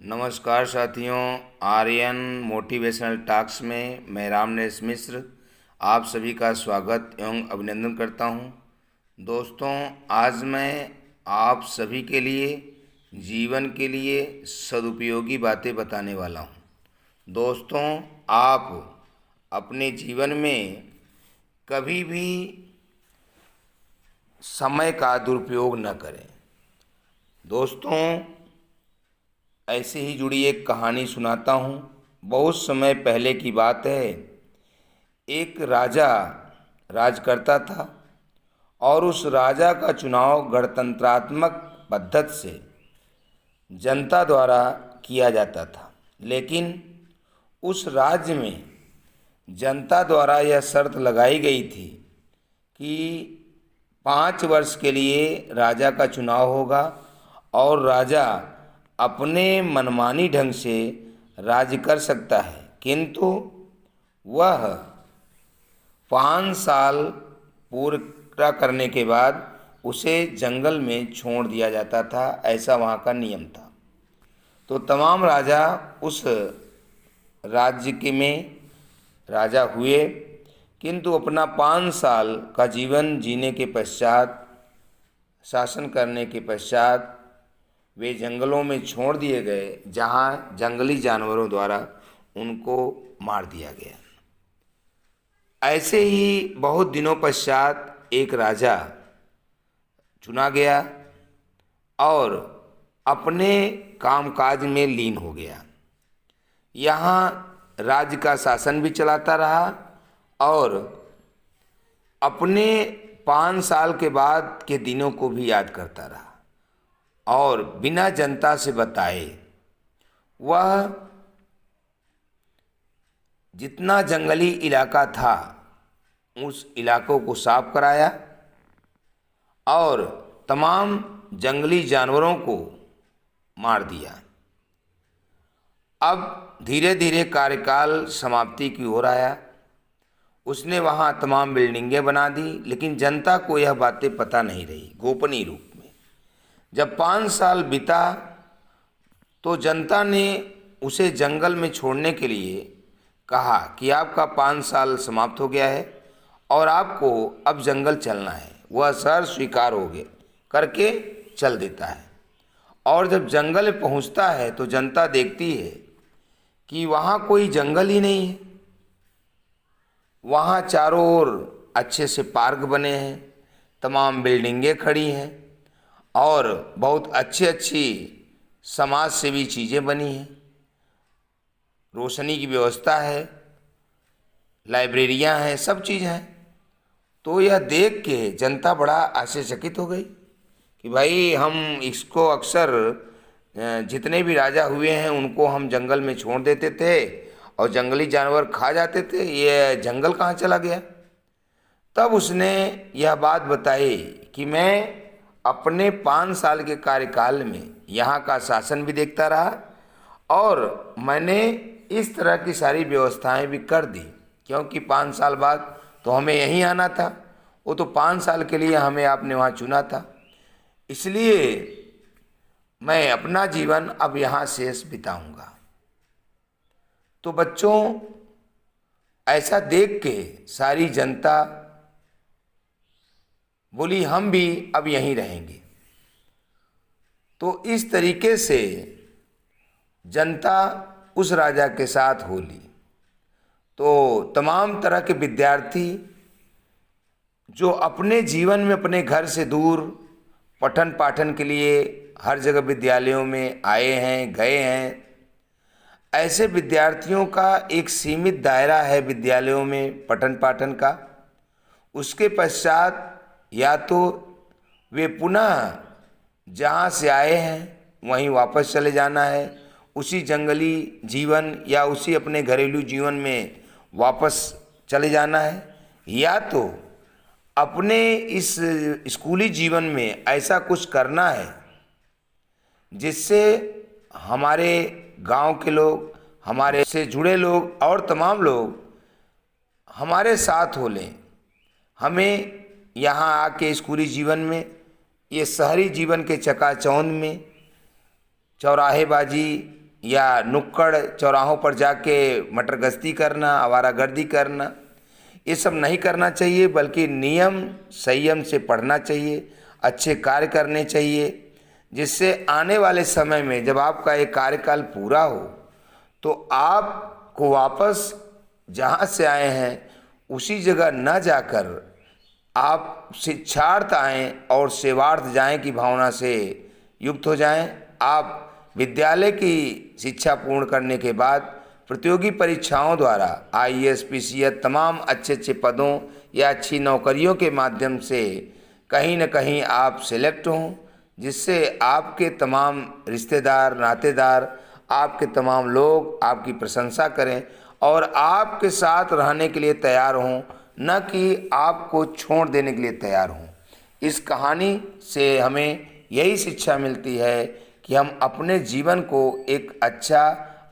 नमस्कार साथियों, Aryan motivational talks में मैं रामनेश मिश्र आप सभी का स्वागत एवं अभिनंदन करता हूं। दोस्तों, आज मैं आप सभी के लिए जीवन के लिए सदुपयोगी बातें बताने वाला हूं। दोस्तों, आप अपने जीवन में कभी भी समय का दुरुपयोग न करें। दोस्तों, ऐसे ही जुड़ी एक कहानी सुनाता हूँ। बहुत समय पहले की बात है। एक राजा राज करता था और उस राजा का चुनाव गणतंत्रात्मक पद्धति से जनता द्वारा किया जाता था। लेकिन उस राज्य में जनता द्वारा यह शर्त लगाई गई थी कि 5 वर्ष के लिए राजा का चुनाव होगा और राजा अपने मनमानी ढंग से राज्य कर सकता है, किंतु वह 5 साल पूरा करने के बाद उसे जंगल में छोड़ दिया जाता था। ऐसा वहाँ का नियम था। तो तमाम राजा उस राज्य के में राजा हुए, किंतु अपना 5 साल का जीवन जीने के पश्चात, शासन करने के पश्चात वे जंगलों में छोड़ दिए गए, जहाँ जंगली जानवरों द्वारा उनको मार दिया गया। ऐसे ही बहुत दिनों पश्चात एक राजा चुना गया और अपने कामकाज में लीन हो गया। यहाँ राज्य का शासन भी चलाता रहा और अपने 5 साल के बाद के दिनों को भी याद करता रहा और बिना जनता से बताए वह जितना जंगली इलाका था उस इलाकों को साफ कराया और तमाम जंगली जानवरों को मार दिया। अब धीरे धीरे कार्यकाल समाप्ति की ओर आया। उसने वहाँ तमाम बिल्डिंगें बना दी, लेकिन जनता को यह बातें पता नहीं रही। गोपनीय रूप में जब 5 साल बीता तो जनता ने उसे जंगल में छोड़ने के लिए कहा कि आपका 5 साल समाप्त हो गया है और आपको अब जंगल चलना है। वह शहर स्वीकार हो गए करके चल देता है और जब जंगल में पहुंचता है तो जनता देखती है कि वहाँ कोई जंगल ही नहीं है। वहाँ चारों ओर अच्छे से पार्क बने हैं, तमाम बिल्डिंगें खड़ी हैं और बहुत अच्छी अच्छी समाज सेवी चीज़ें बनी हैं। रोशनी की व्यवस्था है, लाइब्रेरियां हैं, सब चीज़ हैं। तो यह देख के जनता बड़ा आश्चर्यचकित हो गई कि भाई, हम इसको अक्सर जितने भी राजा हुए हैं उनको हम जंगल में छोड़ देते थे और जंगली जानवर खा जाते थे, ये जंगल कहाँ चला गया। तब उसने यह बात बताई कि मैं अपने 5 साल के कार्यकाल में यहाँ का शासन भी देखता रहा और मैंने इस तरह की सारी व्यवस्थाएं भी कर दी, क्योंकि 5 साल बाद तो हमें यहीं आना था। वो तो 5 साल के लिए हमें आपने वहाँ चुना था, इसलिए मैं अपना जीवन अब यहाँ शेष बिताऊंगा। तो बच्चों, ऐसा देख के सारी जनता बोली हम भी अब यहीं रहेंगे। तो इस तरीके से जनता उस राजा के साथ हो ली। तो तमाम तरह के विद्यार्थी जो अपने जीवन में अपने घर से दूर पठन पाठन के लिए हर जगह विद्यालयों में आए हैं, गए हैं, ऐसे विद्यार्थियों का एक सीमित दायरा है विद्यालयों में पठन पाठन का। उसके पश्चात या तो वे पुनः जहाँ से आए हैं वहीं वापस चले जाना है, उसी जंगली जीवन या उसी अपने घरेलू जीवन में वापस चले जाना है, या तो अपने इस स्कूली जीवन में ऐसा कुछ करना है जिससे हमारे गांव के लोग, हमारे से जुड़े लोग और तमाम लोग हमारे साथ हो लें। हमें यहाँ आके स्कूली जीवन में, ये शहरी जीवन के चकाचौंध में चौराहेबाजी या नुक्कड़ चौराहों पर जाके मटर गश्ती करना, आवारागर्दी करना, ये सब नहीं करना चाहिए, बल्कि नियम संयम से पढ़ना चाहिए, अच्छे कार्य करने चाहिए, जिससे आने वाले समय में जब आपका ये कार्यकाल पूरा हो तो आपको वापस जहाँ से आए हैं उसी जगह न जाकर आप शिक्षार्थ आएँ और सेवार्थ जाएं की भावना से युक्त हो जाएं। आप विद्यालय की शिक्षा पूर्ण करने के बाद प्रतियोगी परीक्षाओं द्वारा आईएएस, पीसीएस तमाम अच्छे अच्छे पदों या अच्छी नौकरियों के माध्यम से कहीं न कहीं आप सेलेक्ट हों, जिससे आपके तमाम रिश्तेदार, नातेदार, आपके तमाम लोग आपकी प्रशंसा करें और आपके साथ रहने के लिए तैयार हों, न कि आपको छोड़ देने के लिए तैयार हों। इस कहानी से हमें यही शिक्षा मिलती है कि हम अपने जीवन को एक अच्छा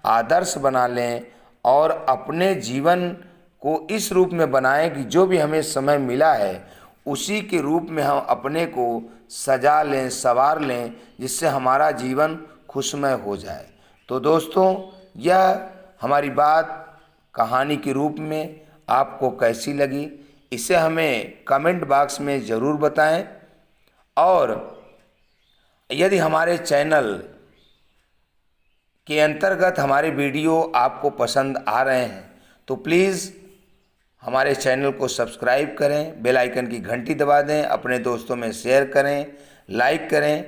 आदर्श बना लें और अपने जीवन को इस रूप में बनाएं कि जो भी हमें समय मिला है उसी के रूप में हम अपने को सजा लें, संवार लें, जिससे हमारा जीवन खुशमय हो जाए। तो दोस्तों, यह हमारी बात कहानी के रूप में आपको कैसी लगी, इसे हमें कमेंट बॉक्स में ज़रूर बताएं। और यदि हमारे चैनल के अंतर्गत हमारे वीडियो आपको पसंद आ रहे हैं तो प्लीज़ हमारे चैनल को सब्सक्राइब करें, बेल आइकन की घंटी दबा दें, अपने दोस्तों में शेयर करें, लाइक करें।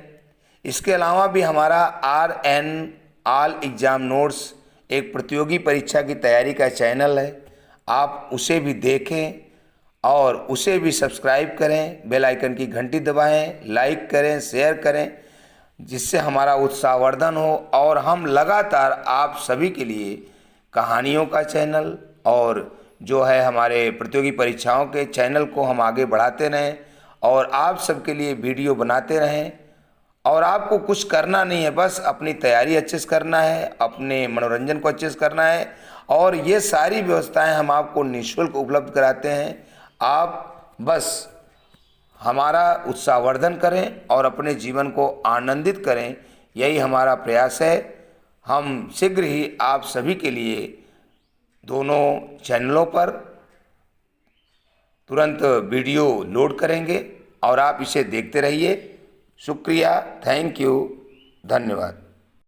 इसके अलावा भी हमारा RN ऑल एग्ज़ाम नोट्स एक प्रतियोगी परीक्षा की तैयारी का चैनल है, आप उसे भी देखें और उसे भी सब्सक्राइब करें, बेल आइकन की घंटी दबाएं, लाइक करें, शेयर करें, जिससे हमारा उत्साहवर्धन हो और हम लगातार आप सभी के लिए कहानियों का चैनल और जो है हमारे प्रतियोगी परीक्षाओं के चैनल को हम आगे बढ़ाते रहें और आप सबके लिए वीडियो बनाते रहें। और आपको कुछ करना नहीं है, बस अपनी तैयारी अच्छे से करना है, अपने मनोरंजन को अच्छे से करना है और ये सारी व्यवस्थाएं हम आपको निःशुल्क उपलब्ध कराते हैं। आप बस हमारा उत्साहवर्धन करें और अपने जीवन को आनंदित करें, यही हमारा प्रयास है। हम शीघ्र ही आप सभी के लिए दोनों चैनलों पर तुरंत वीडियो लोड करेंगे और आप इसे देखते रहिए। शुक्रिया, थैंक यू, धन्यवाद।